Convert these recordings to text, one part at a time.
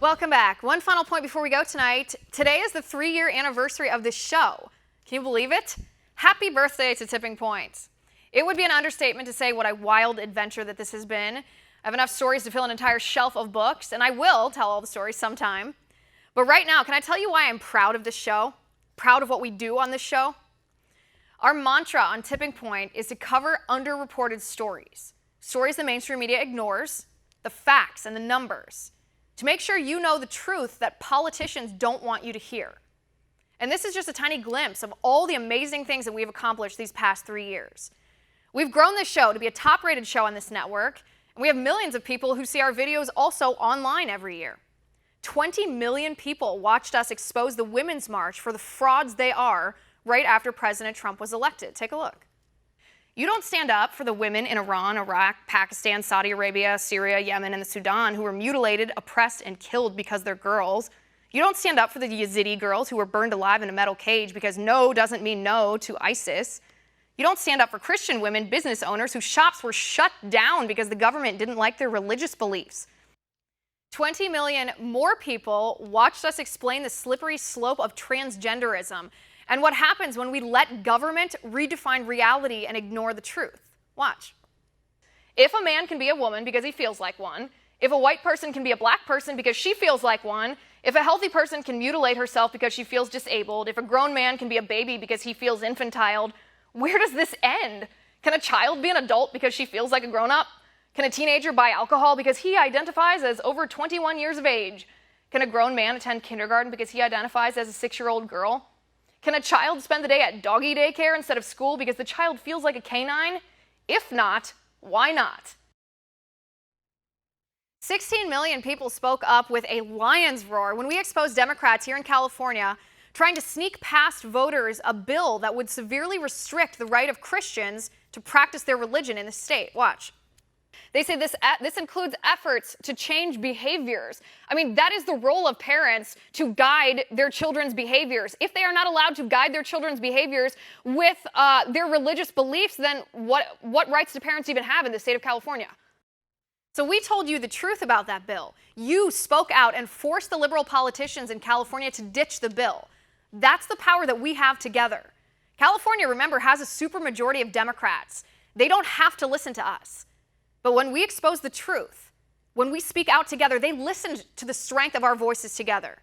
Welcome back. One final point before we go tonight. Today is the 3-year anniversary of this show. Can you believe it? Happy birthday to Tipping Point. It would be an understatement to say what a wild adventure that this has been. I have enough stories to fill an entire shelf of books, and I will tell all the stories sometime. But right now, can I tell you why I'm proud of this show? Proud of what we do on this show? Our mantra on Tipping Point is to cover underreported stories. Stories the mainstream media ignores, the facts and the numbers, to make sure you know the truth that politicians don't want you to hear. And this is just a tiny glimpse of all the amazing things that we've accomplished these past 3 years. We've grown this show to be a top-rated show on this network, and we have millions of people who see our videos also online every year. 20 million people watched us expose the Women's March for the frauds they are right after President Trump was elected. Take a look. You don't stand up for the women in Iran, Iraq, Pakistan, Saudi Arabia, Syria, Yemen, and the Sudan who were mutilated, oppressed, and killed because they're girls. You don't stand up for the Yazidi girls who were burned alive in a metal cage because no doesn't mean no to ISIS. You don't stand up for Christian women, business owners whose shops were shut down because the government didn't like their religious beliefs. 20 million more people watched us explain the slippery slope of transgenderism and what happens when we let government redefine reality and ignore the truth. Watch. If a man can be a woman because he feels like one, if a white person can be a black person because she feels like one, if a healthy person can mutilate herself because she feels disabled, if a grown man can be a baby because he feels infantile, where does this end? Can a child be an adult because she feels like a grown-up? Can a teenager buy alcohol because he identifies as over 21 years of age? Can a grown man attend kindergarten because he identifies as a 6-year-old girl? Can a child spend the day at doggy daycare instead of school because the child feels like a canine? If not, why not? 16 million people spoke up with a lion's roar when we exposed Democrats here in California trying to sneak past voters a bill that would severely restrict the right of Christians to practice their religion in the state. Watch. They say this includes efforts to change behaviors. I mean, that is the role of parents, to guide their children's behaviors. If they are not allowed to guide their children's behaviors with their religious beliefs, then what rights do parents even have in the state of California? So we told you the truth about that bill. You spoke out and forced the liberal politicians in California to ditch the bill. That's the power that we have together. California, remember, has a supermajority of Democrats. They don't have to listen to us. But when we expose the truth, when we speak out together, they listen to the strength of our voices together.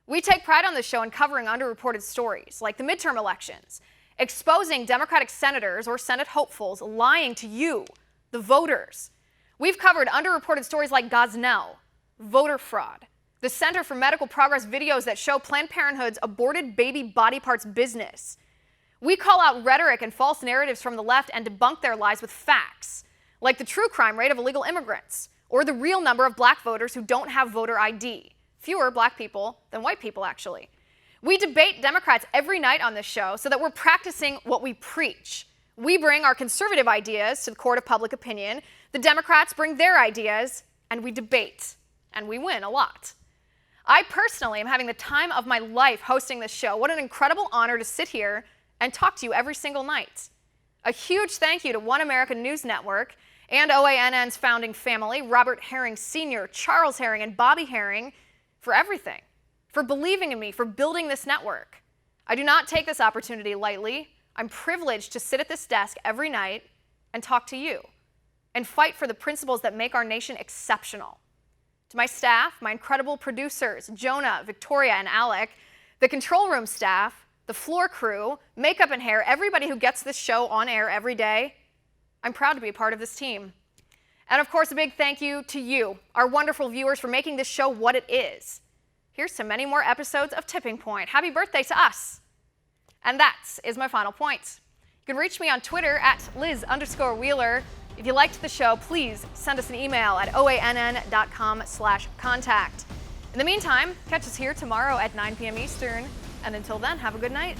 We take pride on this show in covering underreported stories, like the midterm elections, exposing Democratic senators or Senate hopefuls lying to you, the voters. We've covered underreported stories like Gosnell, voter fraud, the Center for Medical Progress videos that show Planned Parenthood's aborted baby body parts business. We call out rhetoric and false narratives from the left and debunk their lies with facts, like the true crime rate of illegal immigrants, or the real number of black voters who don't have voter ID. Fewer black people than white people, actually. We debate Democrats every night on this show so that we're practicing what we preach. We bring our conservative ideas to the court of public opinion. The Democrats bring their ideas, and we debate. And we win a lot. I personally am having the time of my life hosting this show. What an incredible honor to sit here and talk to you every single night. A huge thank you to One American News Network and OANN's founding family, Robert Herring Sr., Charles Herring, and Bobby Herring, for everything, for believing in me, for building this network. I do not take this opportunity lightly. I'm privileged to sit at this desk every night and talk to you and fight for the principles that make our nation exceptional. To my staff, my incredible producers, Jonah, Victoria, and Alec, the control room staff, the floor crew, makeup and hair, everybody who gets this show on air every day, I'm proud to be a part of this team. And of course, a big thank you to you, our wonderful viewers, for making this show what it is. Here's to many more episodes of Tipping Point. Happy birthday to us. And that is my final point. You can reach me on Twitter at Liz_Wheeler. If you liked the show, please send us an email at oann.com/contact. In the meantime, catch us here tomorrow at 9 p.m. Eastern. And until then, have a good night.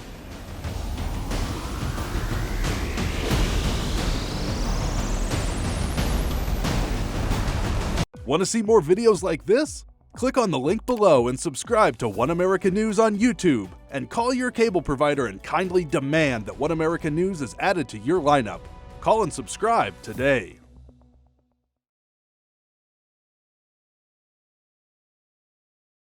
Want to see more videos like this? Click on the link below and subscribe to One American News on YouTube. And call your cable provider and kindly demand that One American News is added to your lineup. Call and subscribe today.